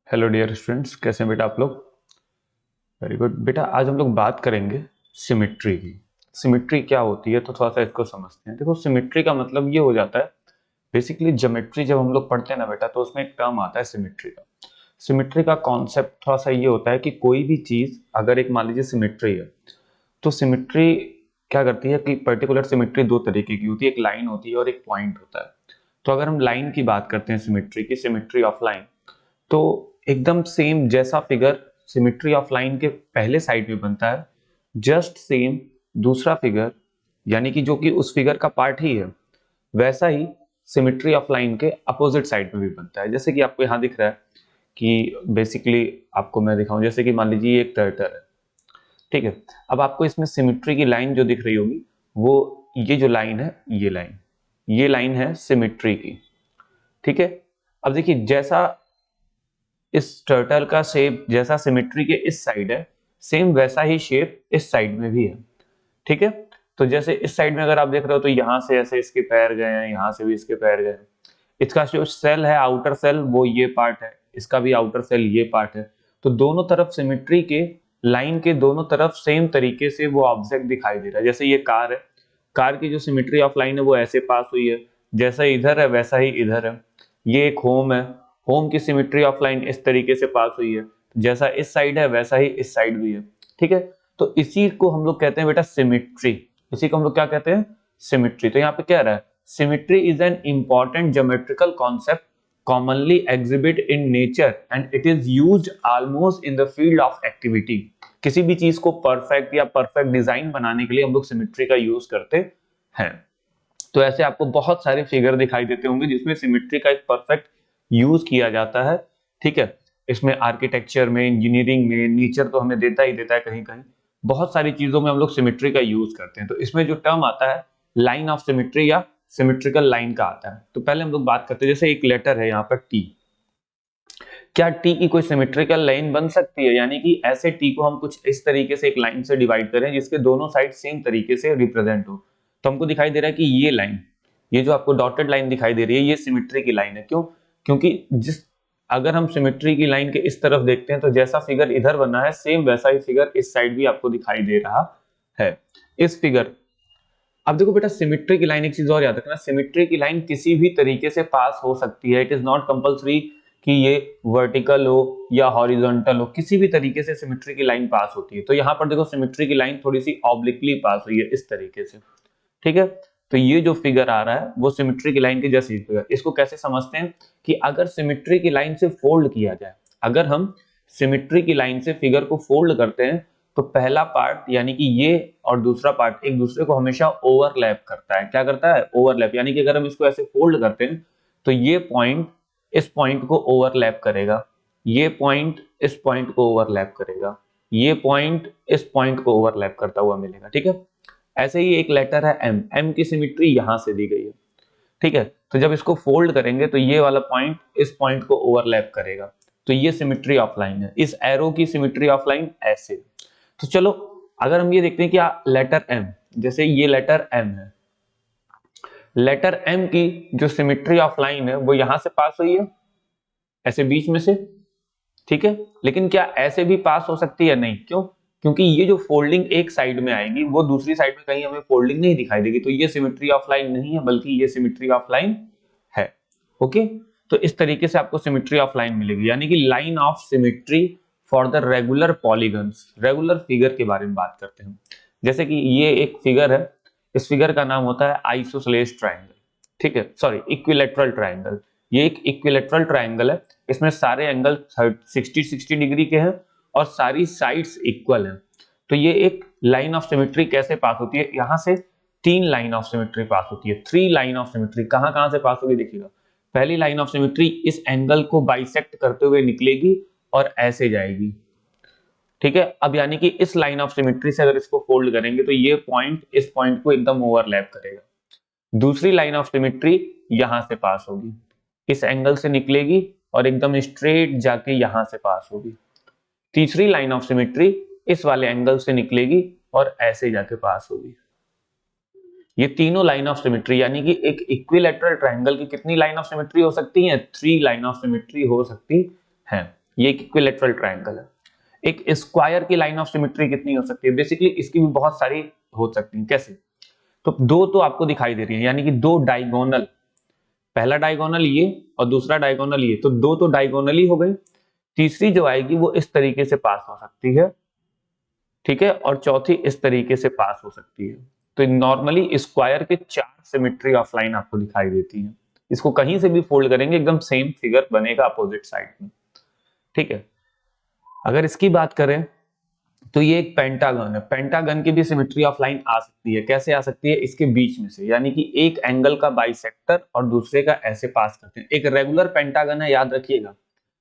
Hello dear students, कैसे हैं बेटा आप लोग। वेरी गुड बेटा, आज हम लोग बात करेंगे सिमेट्री की। सिमेट्री क्या होती है तो थोड़ा सा इसको समझते हैं। देखो, सिमेट्री का मतलब ये हो जाता है, बेसिकली ज्योमेट्री जब हम लोग पढ़ते हैं ना बेटा, तो उसमें एक टर्म आता है सिमेट्री का। सिमेट्री का कॉन्सेप्ट थोड़ा सा ये होता है कि कोई भी चीज अगर एक मान लीजिए सिमेट्री है, तो सिमेट्री क्या करती है कि पर्टिकुलर सिमेट्री दो तरीके की होती है, एक लाइन होती है और एक पॉइंट होता है। तो अगर हम लाइन की बात करते हैं सिमेट्री की, सिमेट्री ऑफ लाइन, तो एकदम सेम जैसा फिगर सिमेट्री ऑफ लाइन के पहले साइड में बनता है, जस्ट सेम दूसरा फिगर, यानी कि जो कि उस फिगर का पार्ट ही है, वैसा ही सिमेट्री ऑफ लाइन के अपोजिट साइड में भी बनता है। जैसे कि आपको यहाँ दिख रहा है कि बेसिकली आपको मैं दिखाऊं, जैसे कि मान लीजिए एक टर्टल है, ठीक है। अब आपको इसमें सिमेट्री की लाइन जो दिख रही होगी, वो ये जो लाइन है, ये लाइन है सिमेट्री की, ठीक है। अब देखिए, जैसा इस टर्टल का शेप जैसा सिमेट्री के इस साइड है, सेम वैसा ही शेप इस साइड में भी है, ठीक है। तो जैसे इस साइड में अगर आप देख रहे हो, तो यहां से ऐसे इसके पैर गए हैं, यहां से भी इसके पैर गए हैं। इसका जो सेल है, आउटर सेल, वो ये पार्ट है, इसका भी आउटर सेल ये पार्ट है। तो दोनों तरफ सिमेट्री के लाइन के दोनों तरफ सेम तरीके से वो ऑब्जेक्ट दिखाई दे रहा है। जैसे ये कार है, कार की जो सिमेट्री ऑफ लाइन है वो ऐसे पास हुई है, जैसा इधर है वैसा ही इधर है। ये एक होम है, होम की सिमेट्री ऑफ लाइन इस तरीके से पास हुई है, जैसा इस साइड है वैसा ही इस साइड भी है, ठीक है। तो इसी को हम लोग कहते हैं बेटा सिमेट्री। इसी को हम लोग क्या कहते हैं, सिमेट्री। तो यहाँ पे क्या रहा है, symmetry is an important geometrical concept commonly exhibit in nature and it is used almost in the field of activity। किसी भी चीज को परफेक्ट या परफेक्ट डिजाइन बनाने के लिए हम लोग सिमेट्री का यूज करते हैं। तो ऐसे आपको बहुत सारे फिगर दिखाई देते होंगे जिसमें सिमेट्री का एक परफेक्ट यूज किया जाता है, ठीक है। इसमें आर्किटेक्चर में, इंजीनियरिंग में, नेचर तो हमें देता ही देता है, कहीं कहीं बहुत सारी चीजों में हम लोग सिमेट्री का यूज करते हैं। तो इसमें जो टर्म आता है लाइन ऑफ सिमेट्री या सिमेट्रिकल लाइन का आता है। तो पहले हम लोग बात करते हैं, जैसे एक लेटर है यहाँ पर टी, क्या टी की कोई सिमेट्रिकल लाइन बन सकती है, यानी कि ऐसे टी को हम कुछ इस तरीके से एक लाइन से डिवाइड करें जिसके दोनों साइड सेम तरीके से रिप्रेजेंट हो। तो हमको दिखाई दे रहा है कि ये लाइन, ये जो आपको डॉटेड लाइन दिखाई दे रही है, ये सिमेट्री की लाइन है। क्यों? क्योंकि जिस अगर हम सिमेट्री की लाइन के इस तरफ देखते हैं, तो जैसा फिगर इधर बना है, सेम वैसा ही फिगर इस साइड भी आपको दिखाई दे रहा है, इस फिगर। अब देखो बेटा, सिमेट्री की लाइन, एक चीज और याद रखना, सिमेट्री की लाइन किसी भी तरीके से पास हो सकती है। इट इज नॉट कंपल्सरी कि ये वर्टिकल हो या हॉरिजॉन्टल हो, किसी भी तरीके से सिमेट्री की लाइन पास होती है। तो यहाँ पर देखो, सिमेट्री की लाइन थोड़ी सी ऑब्लिकली पास हुई है इस तरीके से, ठीक है। तो ये जो फिगर आ रहा है वो सिमेट्री की लाइन के जैसे फिगर। इसको कैसे समझते हैं कि अगर सिमेट्री की लाइन से फोल्ड किया जाए, अगर हम सिमेट्री की लाइन से फिगर को फोल्ड करते हैं, तो पहला पार्ट यानी कि ये और दूसरा पार्ट एक दूसरे को हमेशा ओवरलैप करता है। क्या करता है? ओवरलैप। यानी कि अगर हम इसको ऐसे फोल्ड करते हैं, तो ये पॉइंट इस पॉइंट को ओवरलैप करेगा, ये पॉइंट इस पॉइंट को ओवरलैप करेगा, ये पॉइंट इस पॉइंट को ओवरलैप करता हुआ मिलेगा, ठीक है। ऐसे ही एक लेटर है एम, एम की सिमेट्री यहां से दी गई है, ठीक है। तो जब इसको फोल्ड करेंगे, तो ये वाला पॉइंट इस पॉइंट को ओवरलैप करेगा। तो ये सिमेट्री ऑफ लाइन है। इस एरो की सिमेट्री ऑफ लाइन ऐसे। तो चलो, अगर हम ये देखते हैं कि लेटर एम, जैसे ये लेटर एम है, लेटर एम की जो सिमेट्री ऑफ लाइन है वो यहां से पास हुई है, ऐसे बीच में से, ठीक है। लेकिन क्या ऐसे भी पास हो सकती है? नहीं। क्यों? क्योंकि ये जो फोल्डिंग एक साइड में आएगी, वो दूसरी साइड में कहीं हमें फोल्डिंग नहीं दिखाई देगी। तो ये सिमेट्री ऑफ लाइन नहीं है, बल्कि ये सिमेट्री ऑफ लाइन है। ओके। तो इस तरीके से आपको सिमेट्री ऑफ लाइन मिलेगी, यानी कि line of symmetry for the regular polygons. Regular figure के बारे में बात करते हैं। जैसे कि ये एक फिगर है, इस फिगर का नाम होता है आइसोसेलेस ट्रायंगल, ठीक है, सॉरी इक्विलैटरल ट्रायंगल। ये एक इक्विलैटरल ट्रायंगल है, इसमें सारे एंगल 60 डिग्री के हैं और सारी साइड्स इक्वल हैं। तो ये एक लाइन ऑफ सिमेट्री कैसे पास होती है? यहां से तीन लाइन ऑफ सिमेट्री पास होती है, थ्री लाइन ऑफ सिमेट्री। कहां कहां से पास होगी देखिएगा। पहली लाइन ऑफ सिमेट्री इस एंगल को बाइसेक्ट करते हुए निकलेगी और ऐसे जाएगी, ठीक है। अब यानी कि इस लाइन ऑफ सिमेट्री से अगर इसको फोल्ड करेंगे, तो ये पॉइंट इस पॉइंट को एकदम ओवरलैप करेगा। दूसरी लाइन ऑफ सिमेट्री यहां से पास होगी, इस एंगल से निकलेगी और एकदम स्ट्रेट जाके यहां से पास होगी। तीसरी लाइन ऑफ सिमेट्री इस वाले एंगल से निकलेगी और ऐसे जाके पास होगी। ये तीनों लाइन ऑफ सिमेट्री, यानी कि एक इक्विलैटरल ट्रायंगल की कितनी लाइन ऑफ सिमेट्री हो सकती है? थ्री लाइन ऑफ सिमेट्री हो सकती है। ये एक इक्विलैटरल ट्रायंगल है। एक स्क्वायर की लाइन ऑफ सिमेट्री कितनी हो सकती है? बेसिकली इसकी भी बहुत सारी हो सकती है। कैसे? तो दो तो आपको दिखाई दे रही है, यानी कि दो डायगोनल, पहला डायगोनल ये और दूसरा डायगोनल ये, तो दो तो डायगोनल ही हो गई। तीसरी जो आएगी वो इस तरीके से पास हो सकती है, ठीक है, और चौथी इस तरीके से पास हो सकती है। तो नॉर्मली स्क्वायर के 4 सिमेट्री ऑफ लाइन आपको दिखाई देती है। इसको कहीं से भी फोल्ड करेंगे एकदम सेम फिगर बनेगा अपोजिट साइड में, ठीक है। अगर इसकी बात करें तो ये एक पेंटागन है। पेंटागन की भी सिमेट्री ऑफ लाइन आ सकती है। कैसे आ सकती है? इसके बीच में से, यानी कि एक एंगल का बाइसेक्टर और दूसरे का ऐसे पास करते हैं। एक रेगुलर पेंटागन है, याद रखिएगा।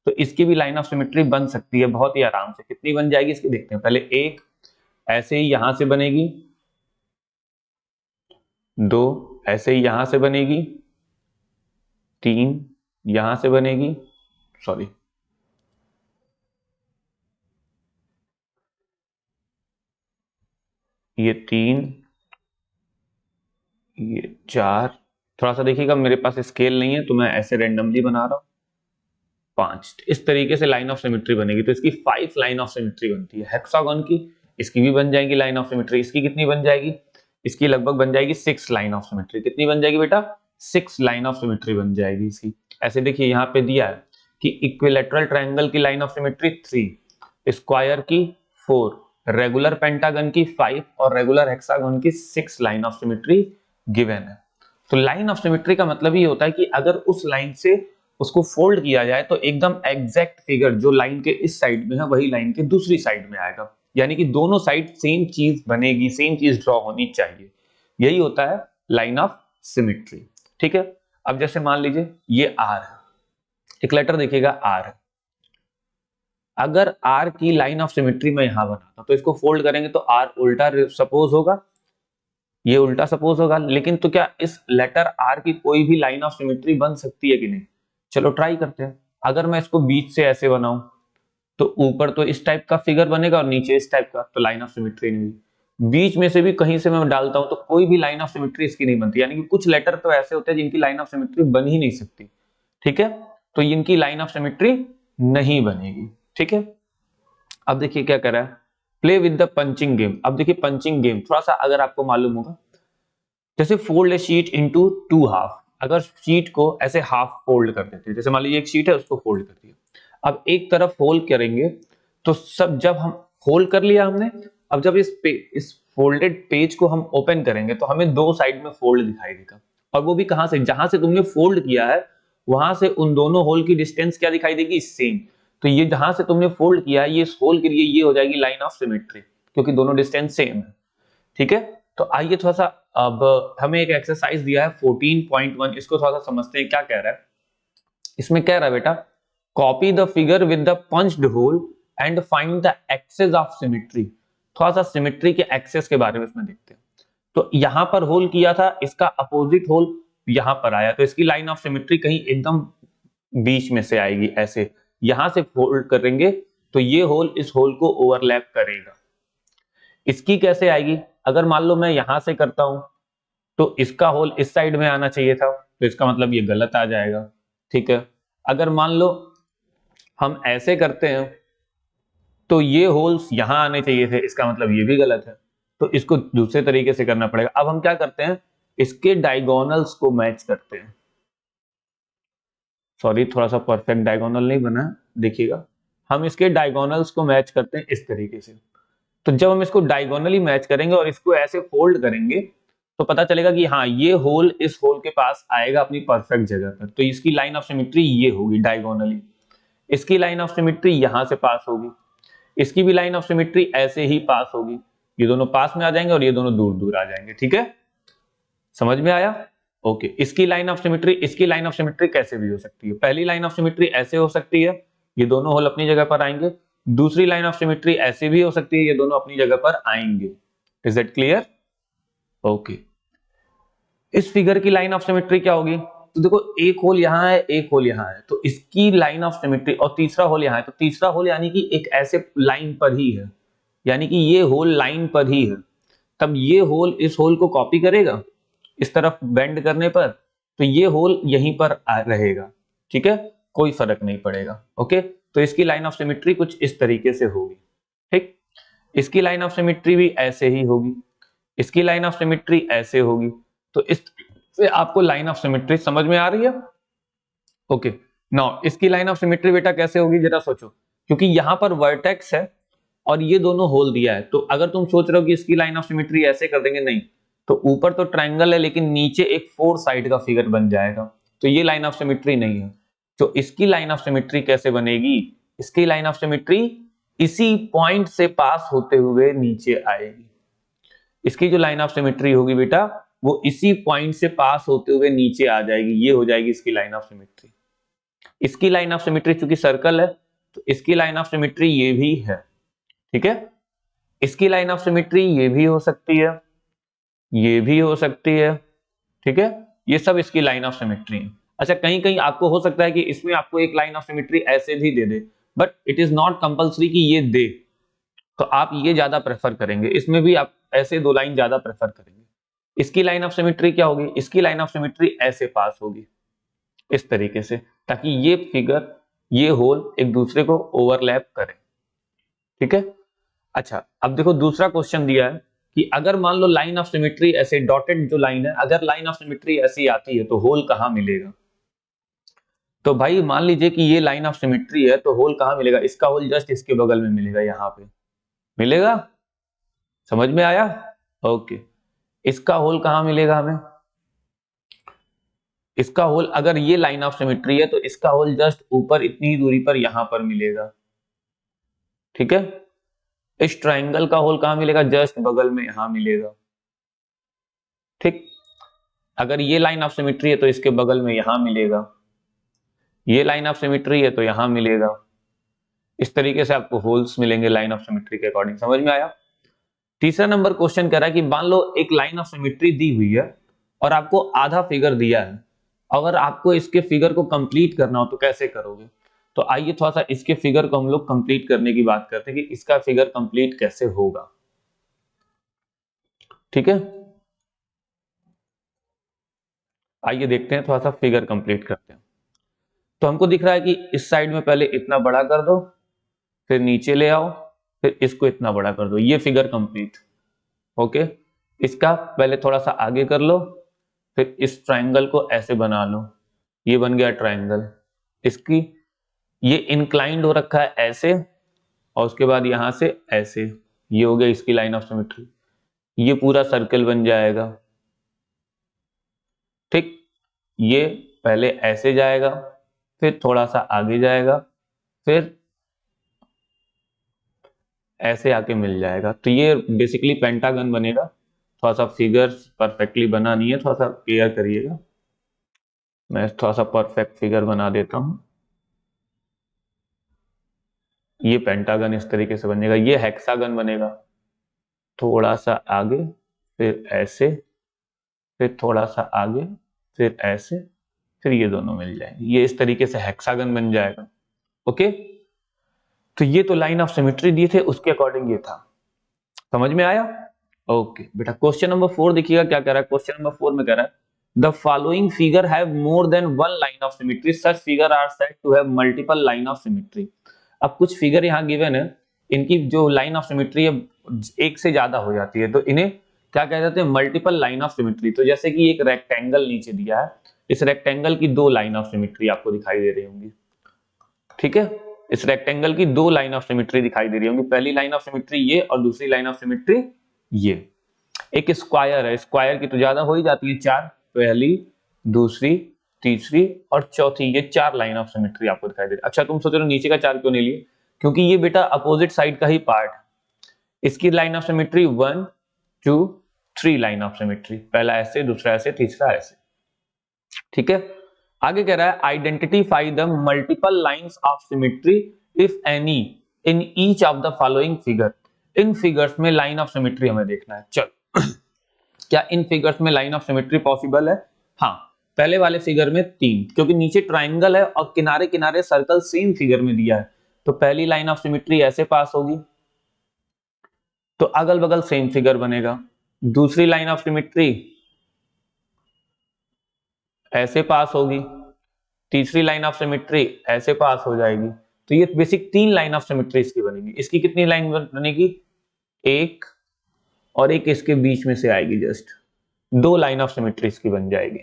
तो इसकी भी लाइन ऑफ सिमेट्री बन सकती है बहुत ही आराम से। कितनी बन जाएगी इसकी देखते हैं। पहले एक ऐसे ही यहां से बनेगी, दो ऐसे ही यहां से बनेगी, तीन यहां से बनेगी, सॉरी ये तीन, ये चार, थोड़ा सा देखिएगा मेरे पास स्केल नहीं है तो मैं ऐसे रेंडमली बना रहा हूं, पांच। इस तरीके से लाइन ऑफ सिमेट्री बनेगी। तो इसकी 5 लाइन ऑफ सिमेट्री बनती है। हेक्सागन की इसकी भी बन जाएगी लाइन ऑफ सिमेट्री। इसकी कितनी बन जाएगी? इसकी लगभग बन जाएगी 6 लाइन ऑफ सिमेट्री। कितनी बन जाएगी बेटा? 6 लाइन ऑफ सिमेट्री बन जाएगी इसकी। ऐसे देखिए यहाँ पे दिया है कि इक्विलैटरल ट्रायंगल की लाइन ऑफ सिमेट्री 3, स्क्वायर की 4, रेगुलर पेंटागन की 5 और रेगुलर हेक्सागन की 6 लाइन ऑफ सिमेट्री गिवन है। तो लाइन ऑफ सिमेट्री का मतलब ये होता है कि अगर उस लाइन से उसको फोल्ड किया जाए तो एकदम एग्जैक्ट फिगर जो लाइन के इस साइड में है वही लाइन के दूसरी साइड में आएगा, यानी कि दोनों साइड सेम चीज बनेगी, सेम चीज ड्रॉ होनी चाहिए। यही होता है लाइन ऑफ सिमेट्री, ठीक है। अब जैसे मान लीजिए ये आर है, एक लेटर देखिएगा आर है। अगर आर की लाइन ऑफ सिमेट्री में यहां बनाता तो इसको फोल्ड करेंगे तो आर उल्टा सपोज होगा, ये उल्टा सपोज होगा। लेकिन तो क्या इस लेटर आर की कोई भी लाइन ऑफ सिमेट्री बन सकती है कि नहीं? चलो ट्राई करते हैं। अगर मैं इसको बीच से ऐसे बनाऊं तो ऊपर तो इस टाइप का फिगर बनेगा और नीचे इस टाइप का, तो लाइन ऑफ सिमेट्री नहीं हुई। बीच में से भी कहीं से मैं डालता हूं तो कोई भी लाइन ऑफ सिमेट्री इसकी नहीं बनती, यानी कि कुछ लेटर तो ऐसे होते हैं जिनकी लाइन ऑफ सिमेट्री बन ही नहीं सकती, ठीक है। तो इनकी लाइन ऑफ सिमेट्री नहीं बनेगी, ठीक है। अब देखिए क्या कर रहा है, play with the punching game. अब देखिए पंचिंग गेम थोड़ा सा अगर आपको मालूम होगा, जैसे फोल्ड ए शीट इनटू 2 हाफ। अगर शीट को ऐसे हाफ फोल्ड कर देते हैं, जैसे मान लीजिए एक शीट है उसको फोल्ड कर दिया, अब एक तरफ फोल्ड करेंगे तो सब, जब हम फोल्ड कर लिया हमने, अब जब इस फोल्डेड पेज को हम ओपन करेंगे तो हमें दो साइड में फोल्ड दिखाई देगा। और वो भी कहां से? जहां से तुमने फोल्ड किया है वहां से उन दोनों होल की डिस्टेंस क्या दिखाई देगी? सेम। तो ये जहां से तुमने फोल्ड किया है ये इस होल के लिए ये हो जाएगी लाइन ऑफ सिमेट्री, क्योंकि दोनों डिस्टेंस सेम है, ठीक है। तो आइए थोड़ा सा, अब हमें एक एक्सरसाइज दिया है 14.1, इसको थोड़ा सा समझते हैं क्या कह रहा है। इसमें कह रहा है बेटा, copy the figure with the punched hole and find the axes of symmetry. थोड़ा सा सिमेट्री के एक्सेस के बारे में इसमें देखते हैं। तो यहां पर होल किया था, इसका अपोजिट होल यहां पर आया, तो इसकी लाइन ऑफ सिमेट्री कहीं एकदम बीच में से आएगी ऐसे। यहां से फोल्ड करेंगे तो ये होल इस होल को ओवरलैप करेगा। इसकी कैसे आएगी? अगर मान लो मैं यहां से करता हूं तो इसका होल इस साइड में आना चाहिए था, तो इसका मतलब ये गलत आ जाएगा, ठीक है। अगर मान लो हम ऐसे करते हैं तो ये होल्स यहां आने चाहिए थे, इसका मतलब ये भी गलत है। तो इसको दूसरे तरीके से करना पड़ेगा। अब हम क्या करते हैं, इसके डायगोनल्स को मैच करते हैं। सॉरी, थोड़ा सा परफेक्ट डायगोनल नहीं बना, देखिएगा। हम इसके डायगोनल्स को मैच करते हैं इस तरीके से। तो जब हम इसको डायगोनली मैच करेंगे और इसको ऐसे फोल्ड करेंगे तो पता चलेगा कि हाँ ये होल इस होल के पास आएगा अपनी परफेक्ट जगह पर। तो इसकी लाइन ऑफ सिमेट्री ये होगी डायगोनली। इसकी लाइन ऑफ सिमेट्री यहां से पास होगी, इसकी भी लाइन ऑफ सिमेट्री ऐसे ही पास होगी। ये दोनों पास में आ जाएंगे और ये दोनों दूर दूर आ जाएंगे, ठीक है। समझ में आया? ओके। इसकी लाइन ऑफ सिमेट्री, इसकी लाइन ऑफ सिमेट्री कैसे भी हो सकती है? पहली लाइन ऑफ सिमेट्री ऐसे हो सकती है, ये दोनों होल अपनी जगह पर आएंगे। दूसरी लाइन ऑफ सिमेट्री ऐसे भी हो सकती है, ये दोनों अपनी जगह पर आएंगे। Is that clear? ओके। इस फिगर की लाइन ऑफ सिमेट्री क्या होगी? तो देखो एक होल यहां है, एक होल यहां है, तो इसकी लाइन ऑफ सिमेट्री, और तीसरा होल यहां है, तो तीसरा होल यानी कि एक ऐसे लाइन पर ही है, यानी कि ये होल लाइन पर ही है। तब ये होल इस होल को कॉपी करेगा इस तरफ बेंड करने पर, तो ये होल यहीं पर रहेगा, ठीक है, कोई फर्क नहीं पड़ेगा। ओके, तो इसकी लाइन ऑफ सिमेट्री कुछ इस तरीके से होगी। ठीक, इसकी लाइन ऑफ सिमेट्री भी ऐसे ही होगी, इसकी लाइन ऑफ सिमेट्री ऐसे होगी। तो इस से आपको लाइन ऑफ सिमेट्री समझ में आ रही है? ओके, नाउ इसकी लाइन ऑफ सिमेट्री बेटा कैसे होगी जरा सोचो, क्योंकि यहां पर वर्टेक्स है और ये दोनों होल दिया है, तो अगर तुम सोच रहे हो कि इसकी लाइन ऑफ सिमेट्री ऐसे कर देंगे, नहीं, तो ऊपर तो ट्रायंगल है लेकिन नीचे एक 4 साइड का फिगर बन जाएगा, तो ये लाइन ऑफ सिमेट्री नहीं है। तो इसकी लाइन ऑफ सिमेट्री कैसे बनेगी? इसकी लाइन ऑफ सिमेट्री इसी पॉइंट से पास होते हुए नीचे आएगी। इसकी जो लाइन ऑफ सिमेट्री होगी बेटा वो इसी पॉइंट से पास होते हुए नीचे आ जाएगी, ये हो जाएगी इसकी लाइन ऑफ सिमेट्री। इसकी लाइन ऑफ सिमेट्री चूंकि सर्कल है तो इसकी लाइन ऑफ सिमेट्री ये भी है, ठीक है। इसकी लाइन ऑफ सिमेट्री ये भी हो सकती है, ये भी हो सकती है, ठीक है। ये सब इसकी लाइन ऑफ सिमेट्री है। अच्छा, कहीं कहीं आपको हो सकता है कि इसमें आपको एक लाइन ऑफ सिमेट्री ऐसे भी दे दे, but it is not compulsory कि ये दे, तो आप ये ज्यादा प्रेफर करेंगे, इसमें भी आप ऐसे 2 लाइन ज्यादा प्रेफर करेंगे। इसकी लाइन ऑफ सिमेट्री क्या होगी? इसकी लाइन ऑफ सिमेट्री ऐसे पास होगी इस तरीके से, ताकि ये फिगर, ये होल एक दूसरे को ओवरलैप करें, ठीक है। अच्छा, अब देखो दूसरा क्वेश्चन दिया है कि अगर मान लो लाइन ऑफ सिमेट्री ऐसे डॉटेड जो लाइन है, अगर लाइन ऑफ सिमेट्री ऐसी आती है तो होल कहां मिलेगा? तो भाई मान लीजिए कि ये लाइन ऑफ सिमेट्री है, तो होल कहां मिलेगा? इसका होल जस्ट इसके बगल में मिलेगा, यहां पे मिलेगा। समझ में आया? ओके, इसका होल कहां मिलेगा हमें? इसका होल, अगर ये लाइन ऑफ सिमेट्री है तो इसका होल जस्ट ऊपर इतनी ही दूरी पर यहां पर मिलेगा, ठीक है। इस ट्रायंगल का होल कहां मिलेगा? जस्ट बगल में यहां मिलेगा, ठीक। अगर ये लाइन ऑफ सिमेट्री है तो इसके बगल में यहां मिलेगा, ये लाइन ऑफ सिमेट्री है तो यहां मिलेगा। इस तरीके से आपको होल्स मिलेंगे लाइन ऑफ सिमेट्री के अकॉर्डिंग। समझ में आया? तीसरा नंबर क्वेश्चन कह रहा है कि मान लो एक लाइन ऑफ सिमेट्री दी हुई है और आपको आधा फिगर दिया है, अगर आपको इसके फिगर को कंप्लीट करना हो तो कैसे करोगे? तो आइए थोड़ा सा इसके फिगर को हम लोग कंप्लीट करने की बात करते हैं कि इसका फिगर कंप्लीट कैसे होगा, ठीक है। आइए देखते हैं, थोड़ा सा फिगर कंप्लीट करते हैं। तो हमको दिख रहा है कि इस साइड में पहले इतना बड़ा कर दो, फिर नीचे ले आओ, फिर इसको इतना बड़ा कर दो, ये फिगर कंप्लीट। ओके, इसका पहले थोड़ा सा आगे कर लो, फिर इस ट्रायंगल को ऐसे बना लो, ये बन गया ट्रायंगल। इसकी ये इंक्लाइंड हो रखा है ऐसे, और उसके बाद यहां से ऐसे, ये हो गया इसकी लाइन ऑफ सिमेट्री। ये पूरा सर्कल बन जाएगा, ठीक। ये पहले ऐसे जाएगा, फिर थोड़ा सा आगे जाएगा, फिर ऐसे आके मिल जाएगा। तो ये बेसिकली पेंटागन बनेगा। थोड़ा सा फिगर्स परफेक्टली बना नहीं है, थोड़ा सा केयर करिएगा। मैं थोड़ा सा परफेक्ट फिगर बना देता हूं। ये पेंटागन इस तरीके से बनेगा, ये हेक्सागन बनेगा। थोड़ा सा आगे, फिर ऐसे, फिर थोड़ा सा आगे, फिर ऐसे, फिर ये दोनों मिल जाएंगे, ये इस तरीके से हेक्सागन बन जाएगा। ओके, तो ये तो लाइन ऑफ सिमेट्री दिए थे, उसके अकॉर्डिंग ये था। समझ में आया? ओके बेटा, क्वेश्चन नंबर 4 देखिएगा क्या कह रहा है। क्वेश्चन नंबर 4 में कह रहा है the following figure have more than one line of symmetry, such figure are said to have multiple line of symmetry. अब कुछ फिगर यहाँ गिवन है, इनकी जो लाइन ऑफ सिमेट्री है एक से ज्यादा हो जाती है, तो इन्हें क्या कह जाते हैं? Multiple line of symmetry. तो जैसे कि एक रेक्टेंगल नीचे दिया है, इस रेक्टेंगल की 2 लाइन ऑफ सिमेट्री आपको दिखाई दे रही होंगी, ठीक है। इस रेक्टेंगल की 2 लाइन ऑफ सिमेट्री दिखाई दे रही होंगी, पहली लाइन ऑफ सिमेट्री ये और दूसरी लाइन ऑफ सिमेट्री ये। एक स्क्वायर है, स्क्वायर की तो ज्यादा हो ही जाती है, 4, पहली, दूसरी, तीसरी और चौथी, ये 4 लाइन ऑफ सिमेट्री आपको दिखाई दे रही है। अच्छा, तुम सोच रहे हो नीचे का 4 क्यों नहीं लिए? क्योंकि ये बेटा अपोजिट साइड का ही पार्ट है। इसकी line of symmetry 1 2 3 line of symmetry, पहला ऐसे, दूसरा ऐसे, तीसरा ऐसे, ठीक है। आगे कह रहा है identify the multiple lines of symmetry if any in each of the following figure. In figures में लाइन ऑफ सिमेट्री हमें देखना है। चल क्या इन फिगर्स में लाइन ऑफ सिमेट्री पॉसिबल है? हाँ, पहले वाले फिगर में 3, क्योंकि नीचे ट्राइंगल है और किनारे किनारे सर्कल सेम फिगर में दिया है, तो पहली लाइन ऑफ सिमेट्री ऐसे पास होगी, तो अगल बगल सेम फिगर बनेगा। दूसरी लाइन ऑफ सिमेट्री ऐसे पास होगी, तीसरी लाइन ऑफ सिमेट्री ऐसे पास हो जाएगी, तो ये बेसिक 3 लाइन ऑफ सिमेट्री इसकी बनेगी। इसकी कितनी लाइन बनेगी? एक, और एक इसके बीच में से आएगी, जस्ट 2 लाइन ऑफ सिमेट्री इसकी बन जाएगी।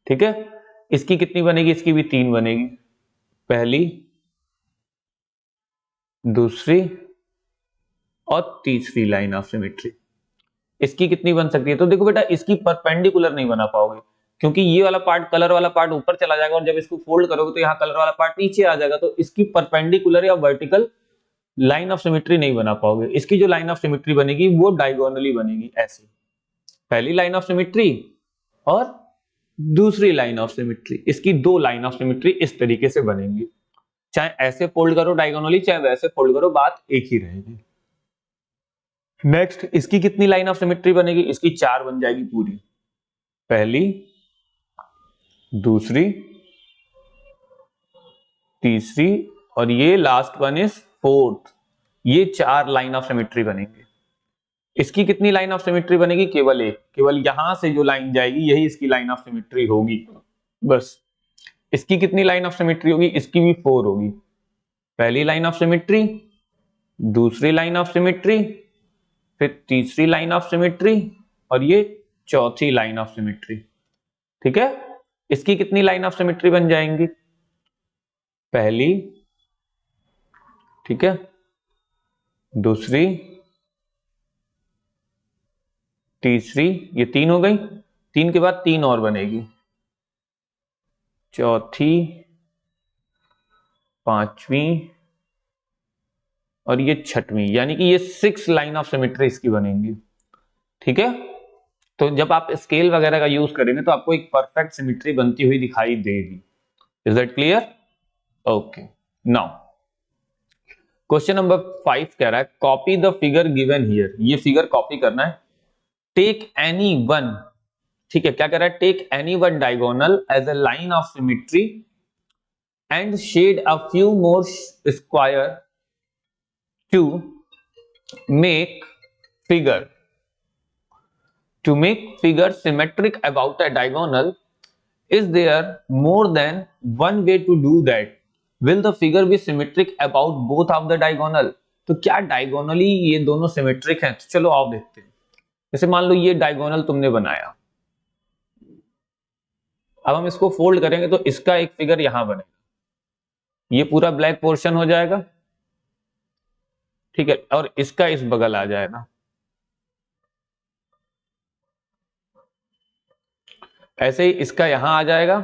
ठीक है, इसकी कितनी बनेगी? इसकी भी 3 बनेगी, पहली, दूसरी और तीसरी लाइन ऑफ सिमेट्री। इसकी कितनी बन सकती है? तो देखो बेटा, इसकी परपेंडिकुलर नहीं बना पाओगे, क्योंकि ये वाला पार्ट, कलर वाला पार्ट ऊपर चला जाएगा, और जब इसको फोल्ड करोगे तो यहाँ कलर वाला पार्ट नीचे आ जाएगा, तो इसकी परपेंडिकुलर या वर्टिकल लाइन ऑफ सिमेट्री नहीं बना पाओगे। इसकी जो लाइन ऑफ सिमेट्री बनेगी वो डायगोनली बनेगी, ऐसे, पहली लाइन ऑफ सिमेट्री और दूसरी लाइन ऑफ सिमेट्री। इसकी 2 लाइन ऑफ सिमेट्री इस तरीके से बनेंगी, चाहे ऐसे फोल्ड करो डायगोनली, चाहे वैसे फोल्ड करो, बात एक ही रहेगी। नेक्स्ट, इसकी कितनी लाइन ऑफ सिमेट्री बनेगी? इसकी 4 बन जाएगी पूरी, पहली, दूसरी, तीसरी और ये लास्ट वन इज फोर्थ। ये 4 लाइन ऑफ सिमेट्री बनेंगे। इसकी कितनी लाइन ऑफ सिमेट्री बनेगी? केवल एक, केवल यहां से जो लाइन जाएगी यही इसकी लाइन ऑफ सिमेट्री होगी, बस। इसकी कितनी लाइन ऑफ सिमेट्री होगी? इसकी भी 4 होगी, पहली लाइन ऑफ सिमेट्री, दूसरी लाइन ऑफ सिमेट्री, फिर तीसरी लाइन ऑफ सिमेट्री और ये चौथी लाइन ऑफ सिमेट्री। ठीक है, इसकी कितनी लाइन ऑफ सिमेट्री बन जाएंगी? पहली, ठीक है, दूसरी, तीसरी, ये 3 हो गई, 3 के बाद 3 और बनेगी, चौथी, पांचवी और ये छठवीं, यानी कि ये 6 लाइन ऑफ सिमेट्री इसकी बनेंगी। ठीक है, तो जब आप स्केल वगैरह का यूज करेंगे तो आपको एक परफेक्ट सिमेट्री बनती हुई दिखाई देगी। Is that clear? Okay, now question number 5 कह रहा है copy the figure given here. ये फिगर कॉपी करना है। टेक एनी वन, ठीक है, क्या कह रहा है? Take any one diagonal as a line of symmetry and shade a few more square to make figure symmetric about a diagonal. Is there more than one way to do that? Will the figure be symmetric about both of the diagonal? तो क्या diagonally ये दोनों symmetric हैं? तो चलो आओ देखते हैं। जैसे मान लो ये डायगोनल तुमने बनाया, अब हम इसको फोल्ड करेंगे तो इसका एक फिगर यहां बनेगा, ये पूरा ब्लैक पोर्शन हो जाएगा, ठीक है, और इसका इस बगल आ जाएगा, ऐसे ही इसका यहां आ जाएगा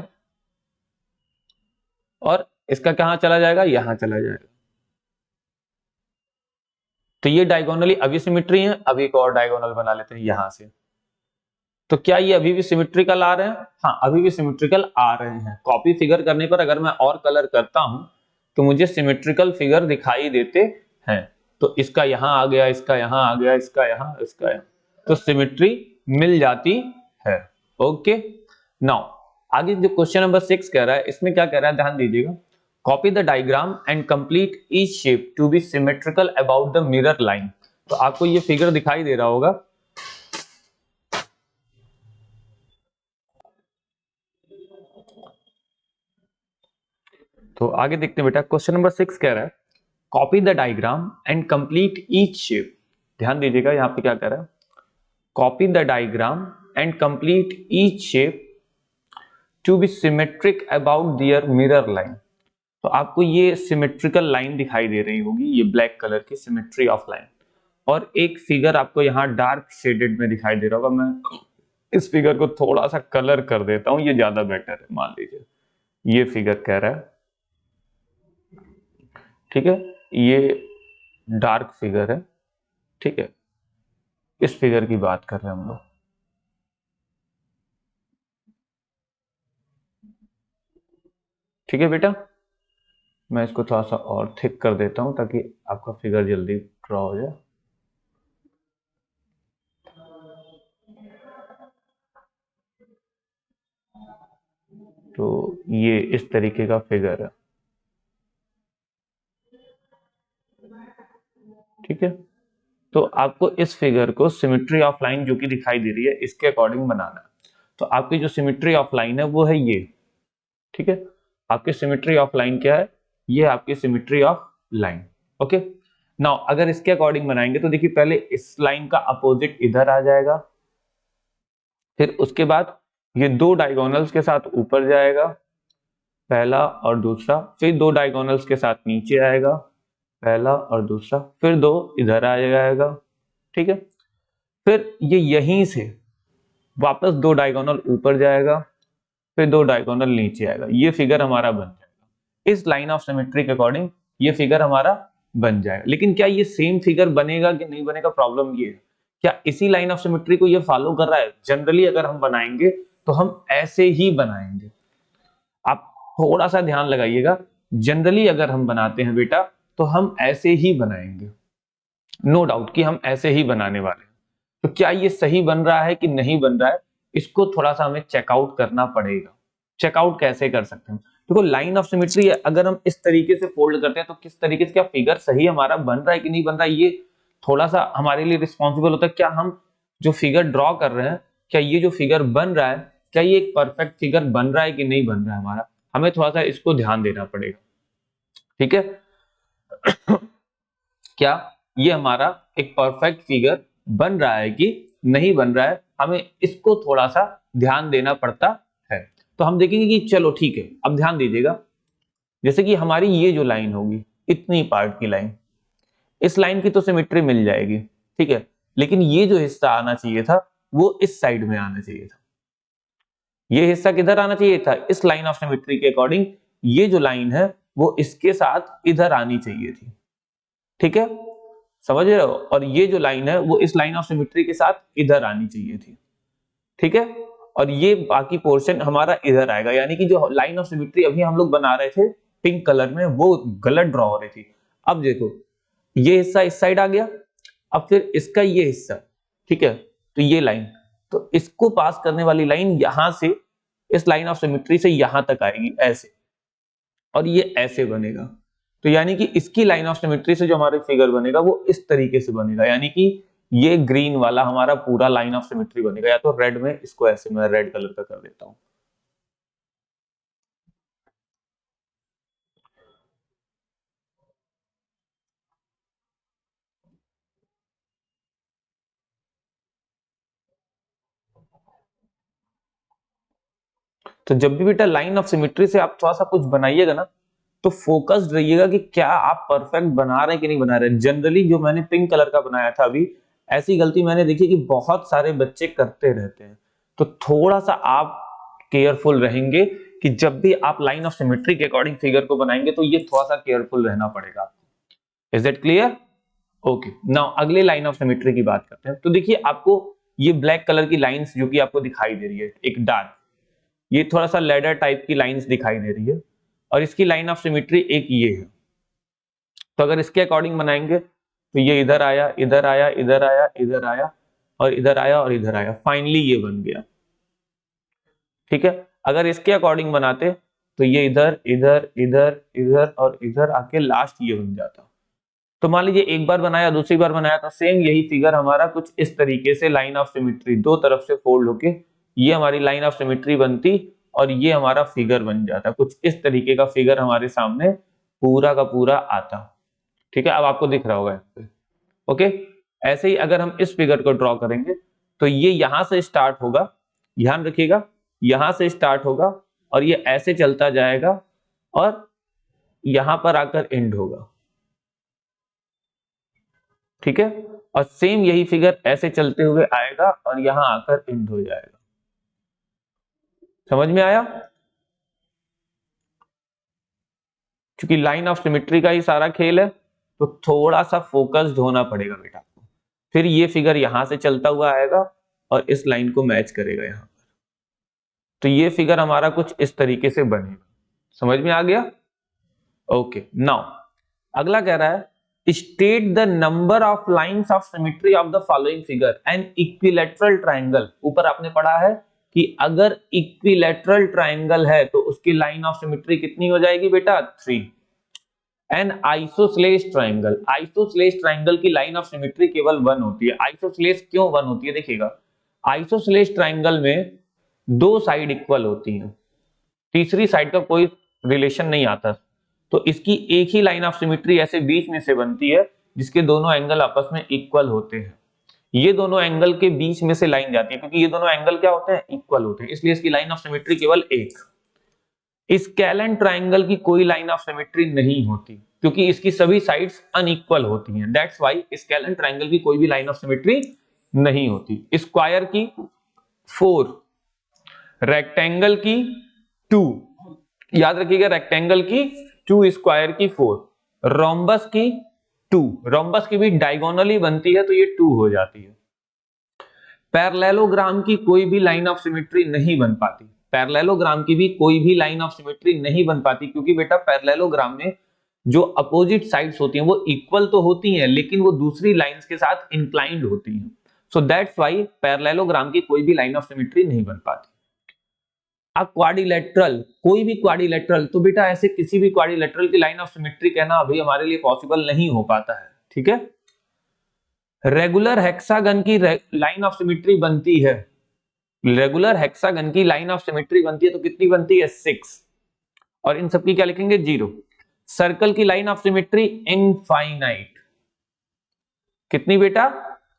और इसका कहां चला जाएगा? यहां चला जाएगा। तो ये डायगोनली अभी सिमेट्री है। अभी एक और डायगोनल बना लेते हैं यहां से। तो क्या ये अभी भी सिमेट्रिकल आ रहे हैं? हाँ, अभी भी सिमेट्रिकल आ रहे हैं। कॉपी फिगर करने पर अगर मैं और कलर करता हूं तो मुझे सिमेट्रिकल फिगर दिखाई देते हैं। तो इसका यहां आ गया, इसका यहां आ गया, इसका यहां, इसका यहां, तो सिमेट्री मिल जाती है। ओके, नाउ आगे जो क्वेश्चन नंबर 6 कह रहा है, इसमें क्या कह रहा है, ध्यान दीजिएगा। Copy the diagram and complete each shape to be symmetrical about the mirror line. तो आपको ये फिगर दिखाई दे रहा होगा। तो आगे देखते हैं बेटा, क्वेश्चन नंबर 6 कह रहा है copy the diagram and complete each shape. ध्यान दीजिएगा, यहां पे क्या कह रहा है, copy the diagram and complete each shape to be symmetric about their mirror line. तो आपको ये सिमेट्रिकल लाइन दिखाई दे रही होगी, ये ब्लैक कलर की सिमेट्री ऑफ लाइन, और एक फिगर आपको यहाँ डार्क शेडेड में दिखाई दे रहा होगा। मैं इस फिगर को थोड़ा सा कलर कर देता हूं, ये ज्यादा बेटर है। मान लीजिए ये फिगर कह रहा है, ठीक है, ये डार्क फिगर है, ठीक है, इस फिगर की बात कर रहे हैं हम लोग। ठीक है बेटा, मैं इसको थोड़ा सा और थिक कर देता हूं ताकि आपका फिगर जल्दी ड्रॉ हो जाए। तो ये इस तरीके का फिगर है, ठीक है। तो आपको इस फिगर को सिमेट्री ऑफ लाइन जो कि दिखाई दे रही है इसके अकॉर्डिंग बनाना है। तो आपकी जो सिमेट्री ऑफ लाइन है वो है ये, ठीक है। आपकी सिमेट्री ऑफ लाइन क्या है? ये आपकी symmetry of line. Okay, now अगर इसके अकॉर्डिंग बनाएंगे तो देखिए पहले इस लाइन का अपोजिट इधर आ जाएगा, फिर उसके बाद ये दो डायगोनल्स के साथ ऊपर जाएगा, पहला और दूसरा, फिर दो डायगोनल्स के साथ नीचे आएगा, पहला और दूसरा, फिर दो इधर आ जाएगा। ठीक है, फिर ये यहीं से वापस दो डायगोनल ऊपर जाएगा, फिर दो डायगोनल नीचे आएगा। ये फिगर हमारा बन जाएगा इस लाइन ऑफ सिमेट्री के अकॉर्डिंग, ये फिगर हमारा बन जाएगा। लेकिन क्या ये सेम फिगर बनेगा कि नहीं बनेगा, प्रॉब्लम ये है क्या इसी लाइन ऑफ सिमेट्री को ये फॉलो कर रहा है। जनरली अगर हम बनाएंगे तो हम ऐसे ही बनाएंगे, आप थोड़ा सा ध्यान लगाइएगा। जनरली अगर हम बनाते हैं बेटा तो हम ऐसे ही बनाएंगे, नो डाउट कि हम ऐसे ही बनाने वाले हैं। तो क्या ये सही बन रहा है कि नहीं बन रहा है, इसको थोड़ा सा हमें चेकआउट करना पड़ेगा। चेकआउट कैसे कर सकते हैं, देखो लाइन ऑफ सिमेट्री अगर हम इस तरीके से फोल्ड करते हैं तो किस तरीके से क्या फिगर सही हमारा बन रहा है कि नहीं बन रहा है, ये थोड़ा सा हमारे लिए रिस्पॉन्सिबल होता है। क्या हम जो फिगर ड्रॉ कर रहे हैं, क्या ये जो फिगर बन रहा है, क्या ये एक परफेक्ट फिगर बन रहा है कि नहीं बन रहा है हमारा, हमें थोड़ा सा इसको ध्यान देना पड़ेगा। ठीक है क्या ये हमारा एक परफेक्ट फिगर बन रहा है कि नहीं बन रहा है, हमें इसको थोड़ा सा ध्यान देना पड़ता है। तो हम देखेंगे कि चलो ठीक है, अब ध्यान दीजिएगा, जैसे कि हमारी ये जो लाइन होगी, इतनी पार्ट की लाइन, इस लाइन की तो सिमेट्री मिल जाएगी। ठीक है, लेकिन ये जो हिस्सा आना चाहिए था वो इस साइड में आना चाहिए था। ये हिस्सा किधर आना चाहिए था, इस लाइन ऑफ सिमेट्री के अकॉर्डिंग ये जो लाइन है वो इसके साथ इधर आनी चाहिए थी। ठीक है, समझ रहे हो, और ये जो लाइन है वो इस लाइन ऑफ सिमेट्री के साथ इधर आनी चाहिए थी। ठीक है, और ये बाकी पोर्शन हमारा इधर आएगा, यानी कि जो लाइन ऑफ सिमेट्री अभी हम लोग बना रहे थे पिंक कलर में वो गलत ड्रॉ हो रही थी। अब देखो ये हिस्सा इस साइड आ गया, अब फिर इसका ये हिस्सा, ठीक है, तो ये लाइन, तो इसको पास करने वाली लाइन यहां से इस लाइन ऑफ सिमेट्री से यहां तक आएगी ऐसे, और ये ऐसे बनेगा। तो यानी कि इसकी लाइन ऑफ सिमेट्री से जो हमारे फिगर बनेगा वो इस तरीके से बनेगा, यानी कि ये ग्रीन वाला हमारा पूरा लाइन ऑफ सिमेट्री बनेगा। या तो रेड में इसको ऐसे मैं रेड कलर का कर देता हूं। तो जब भी बेटा लाइन ऑफ सिमेट्री से आप थोड़ा सा कुछ बनाइएगा ना, तो फोकस्ड रहिएगा कि क्या आप परफेक्ट बना रहे हैं कि नहीं बना रहे। जनरली जो मैंने पिंक कलर का बनाया था अभी, ऐसी गलती मैंने देखी कि बहुत सारे बच्चे करते रहते हैं। तो थोड़ा सा आप केयरफुल रहेंगे कि जब भी आप लाइन ऑफ सिमेट्री के अकॉर्डिंग फिगर को बनाएंगे तो ये थोड़ा सा केयरफुल रहना पड़ेगा। Is that clear? Okay, now अगले लाइन ऑफ सिमेट्री की बात करते हैं। तो देखिए आपको ये ब्लैक कलर की लाइंस जो कि आपको दिखाई दे रही है, एक डार्क, ये थोड़ा सा लेडर टाइप की लाइंस दिखाई दे रही है, और इसकी लाइन ऑफ सिमेट्री एक ये है। तो अगर इसके अकॉर्डिंग बनाएंगे तो ये इधर आया, इधर आया, इधर आया, इधर आया, और इधर आया, और इधर आया, फाइनली ये बन गया। ठीक है, अगर इसके अकॉर्डिंग बनाते तो ये इधर, इधर, इधर, इधर और इधर आके लास्ट ये बन जाता। तो मान लीजिए एक बार बनाया, दूसरी बार बनाया, तो सेम यही फिगर हमारा कुछ इस तरीके से लाइन ऑफ सिमेट्री दो तरफ से फोल्ड होके ये हमारी लाइन ऑफ सिमेट्री बनती, और ये हमारा फिगर बन जाता। कुछ इस तरीके का फिगर हमारे सामने पूरा का पूरा आता। ठीक है, अब आपको दिख रहा होगा। ओके, ऐसे ही अगर हम इस फिगर को ड्रॉ करेंगे तो ये यहां से स्टार्ट होगा, ध्यान रखिएगा, यहां से स्टार्ट होगा और ये ऐसे चलता जाएगा और यहां पर आकर एंड होगा। ठीक है, और सेम यही फिगर ऐसे चलते हुए आएगा और यहां आकर एंड हो जाएगा। समझ में आया? क्योंकि लाइन ऑफ सिमेट्री का ही सारा खेल है, तो थोड़ा सा फोकस्ड होना पड़ेगा बेटा आपको। फिर ये फिगर यहां से चलता हुआ आएगा और इस लाइन को मैच करेगा यहां पर, तो ये फिगर हमारा कुछ इस तरीके से बनेगा। समझ में आ गया? ओके, नाउ अगला कह रहा है state the number of lines of symmetry of the following figure an equilateral triangle. ऊपर आपने पढ़ा है कि अगर इक्विलैटरल ट्रायंगल है तो उसकी लाइन ऑफ सिमेट्री कितनी हो जाएगी बेटा? 3। N isosceles triangle, isosceles triangle की लाइन ऑफ सिमेट्री केवल 1 होती है। आइसोसेलेस क्यों 1 होती है? देखिएगा, आइसोसेलेस ट्रायंगल में दो साइड इक्वल होती हैं, तीसरी साइड का कोई रिलेशन नहीं आता। तो तो इसकी एक ही लाइन ऑफ सिमेट्री ऐसे बीच में से बनती है जिसके दोनों एंगल आपस में इक्वल होते हैं। ये दोनों एंगल के बीच में से लाइन जाती है क्योंकि ये दोनों एंगल क्या होते हैं, इक्वल होते हैं, इसलिए इसकी लाइन ऑफ सिमेट्री केवल एक। स्केलेन ट्राइंगल की कोई लाइन ऑफ सिमेट्री नहीं होती क्योंकि इसकी सभी साइड्स अनइक्वल होती हैं। दैट्स व्हाई स्केलेन ट्राइंगल की कोई भी लाइन ऑफ सिमेट्री नहीं होती। स्क्वायर की 4, रेक्टेंगल की 2, याद रखिएगा रेक्टेंगल की 2, स्क्वायर की 4, रोम्बस की 2, रोम्बस की भी डायगोनली बनती है तो ये 2 हो जाती है। पैरेललोग्राम की कोई भी लाइन ऑफ सिमेट्री नहीं बन पाती, पैरेललोग्राम की भी कोई भी लाइन ऑफ सिमेट्री नहीं बन पाती क्योंकि बेटा पैरेललोग्राम में जो अपोजिट साइड्स होती हैं वो इक्वल तो होती हैं लेकिन वो दूसरी लाइंस के साथ इंक्लाइंड होती हैं। सो दैट्स व्हाई पैरेललोग्राम की कोई भी लाइन ऑफ सिमेट्री नहीं बन पाती। क्वाड्रिलेटरल, कोई भी क्वाड्रिलेटरल, तो बेटा ऐसे किसी भी क्वाड्रिलेटरल की लाइन ऑफ सिमेट्री कहना अभी हमारे लिए पॉसिबल नहीं हो पाता है, ठीक है। रेगुलर हेक्सागन की लाइन ऑफ सिमेट्री बनती है, रेगुलर हेक्सागन की लाइन ऑफ सिमेट्री बनती है तो कितनी बनती है, 6, और इन सबकी क्या लिखेंगे, 0। सर्कल की लाइन ऑफ सिमेट्री इनफाइनाइट, कितनी बेटा,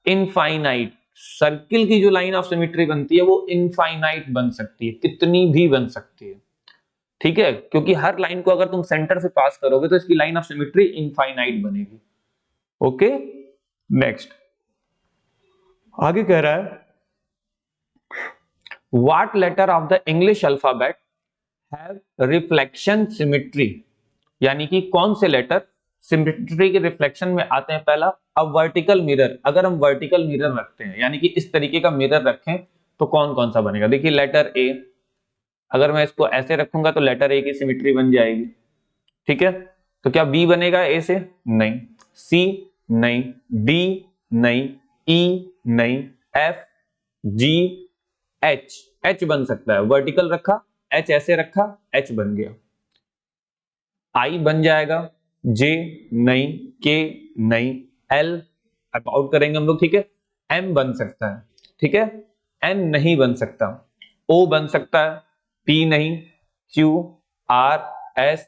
इनफाइनाइट। सर्किल की जो लाइन ऑफ सिमेट्री बनती है वो इनफाइनाइट बन सकती है, कितनी भी बन सकती है, ठीक है, क्योंकि हर लाइन को अगर तुम सेंटर से पास करोगे तो इसकी लाइन ऑफ सिमेट्री इनफाइनाइट बनेगी। ओके, नेक्स्ट आगे कह रहा है what letter of the English alphabet have reflection symmetry, यानी कि कौन से लेटर सिमेट्री के रिफ्लेक्शन में आते हैं। पहला, अब वर्टिकल मिरर, अगर हम वर्टिकल मिरर रखते हैं यानी कि इस तरीके का मिरर रखें तो कौन कौन सा बनेगा। देखिए लेटर ए, अगर मैं इसको ऐसे रखूंगा तो लेटर ए की सिमेट्री बन जाएगी, ठीक है। तो क्या बी बनेगा ए से, नहीं, सी नहीं, डी नहीं, ई नहीं, एफ, जी, एच, एच बन सकता है, वर्टिकल रखा, एच ऐसे रखा, एच बन गया। आई बन जाएगा, जे नहीं, के नहीं, एल अब आउट करेंगे हम लोग, ठीक है। एम बन सकता है, ठीक है, एन नहीं बन सकता, ओ बन सकता है, पी नहीं, Q, R, S,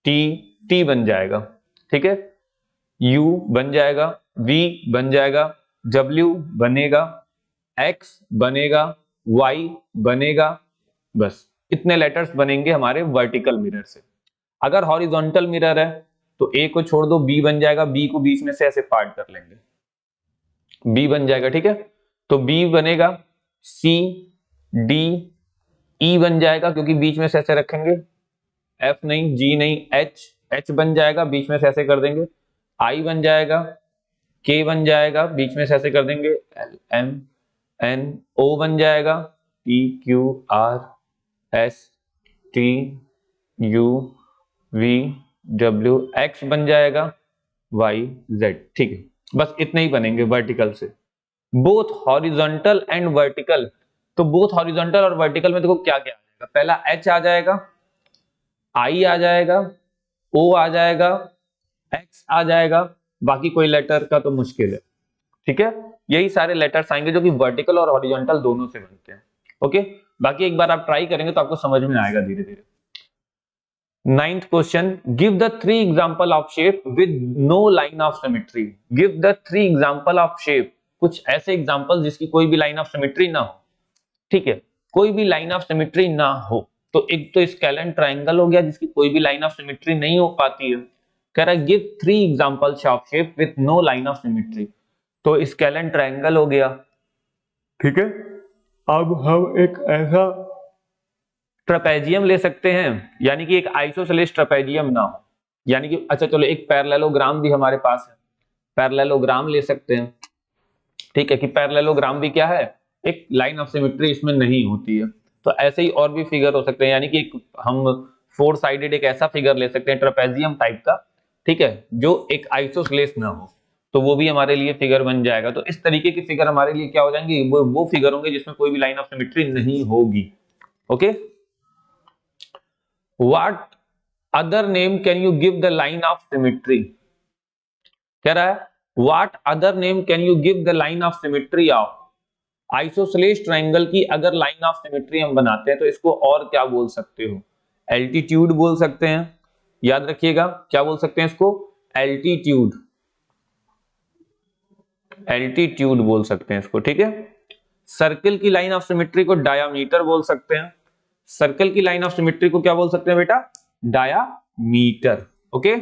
T, T बन जाएगा, ठीक है, यू बन जाएगा, वी बन जाएगा, डब्ल्यू बनेगा, एक्स बनेगा, वाई बनेगा, बस इतने लेटर्स बनेंगे हमारे वर्टिकल मिरर से। अगर हॉरिजॉन्टल मिरर है तो ए को छोड़ दो, बी बन जाएगा, बी को बीच में से ऐसे पार्ट कर लेंगे, बी बन जाएगा, ठीक है। तो बी बनेगा, सी, डी, ई बन जाएगा क्योंकि बीच में से ऐसे रखेंगे, एफ नहीं, जी नहीं, एच, एच बन जाएगा, बीच में से ऐसे कर देंगे, आई बन जाएगा, के बन जाएगा, बीच में से ऐसे कर देंगे, एल, एम, एन, ओ बन जाएगा, P, Q, R, S, T, U, V, W, X बन जाएगा, वाई, जेड, ठीक है। बस इतने ही बनेंगे वर्टिकल से। बोथ हॉरिजॉन्टल एंड वर्टिकल, तो बोथ हॉरिजॉन्टल और वर्टिकल में देखो क्या क्या आ जाएगा, पहला एच आ जाएगा, आई आ जाएगा, ओ आ जाएगा, एक्स आ जाएगा, बाकी कोई लेटर का तो मुश्किल है, ठीक है। यही सारे लेटर्स आएंगे जो कि वर्टिकल और हॉरिजॉन्टल दोनों से बनते हैं। ओके, बाकी एक बार आप ट्राई करेंगे तो आपको समझ में आएगा धीरे धीरे। 9th question, give the 3 example of shape with no line of symmetry. Give the 3 example of shape, कुछ ऐसे एग्जांपल जिसकी कोई भी लाइन ऑफ सिमेट्री ना हो, ठीक है, कोई भी लाइन ऑफ सिमेट्री ना हो। तो एक तो स्केलेन ट्राइंगल हो गया जिसकी कोई भी लाइन ऑफ सिमेट्री नहीं हो पाती है। कह रहा है give 3 examples of shape with no line of symmetry, तो स्केलेन ट्राइंगल हो गया, ठीक है। अब हम एक ऐसा ट्रेपेजियम ले सकते हैं, यानी कि एक आइसोसेलेस ट्रेपेजियम ना हो, यानी कि अच्छा चलो एक पैरेललोग्राम भी हमारे पास है, पैरेललोग्राम ले सकते हैं, ठीक है, कि पैरेललोग्राम भी क्या है, एक लाइन ऑफ सिमेट्री इसमें नहीं होती है। तो ऐसे ही और भी फिगर हो सकते हैं, यानी कि हम 4 साइडेड एक ऐसा फिगर ले सकते हैं ट्रेपेजियम टाइप का, ठीक है, जो एक आइसोसेलेस ना हो, तो वो भी हमारे लिए फिगर बन जाएगा। तो इस तरीके की फिगर हमारे लिए क्या हो जाएंगी, वो फिगर होंगे जिसमें कोई भी लाइन ऑफ सिमेट्री नहीं होगी। Okay, What other name can you give the line of symmetry? कह रहा है What other name can you give the line of symmetry of? Isosceles triangle की अगर लाइन ऑफ सिमेट्री हम बनाते हैं तो इसको और क्या बोल सकते हो, एल्टीट्यूड बोल सकते हैं, याद रखिएगा, क्या बोल सकते हैं इसको? एल्टीट्यूड, एल्टीट्यूड बोल सकते हैं इसको, ठीक है। सर्कल की लाइन ऑफ सिमेट्री को डायामीटर बोल सकते हैं। सर्कल की लाइन ऑफ सिमेट्री को क्या बोल सकते हैं बेटा? Diameter, okay.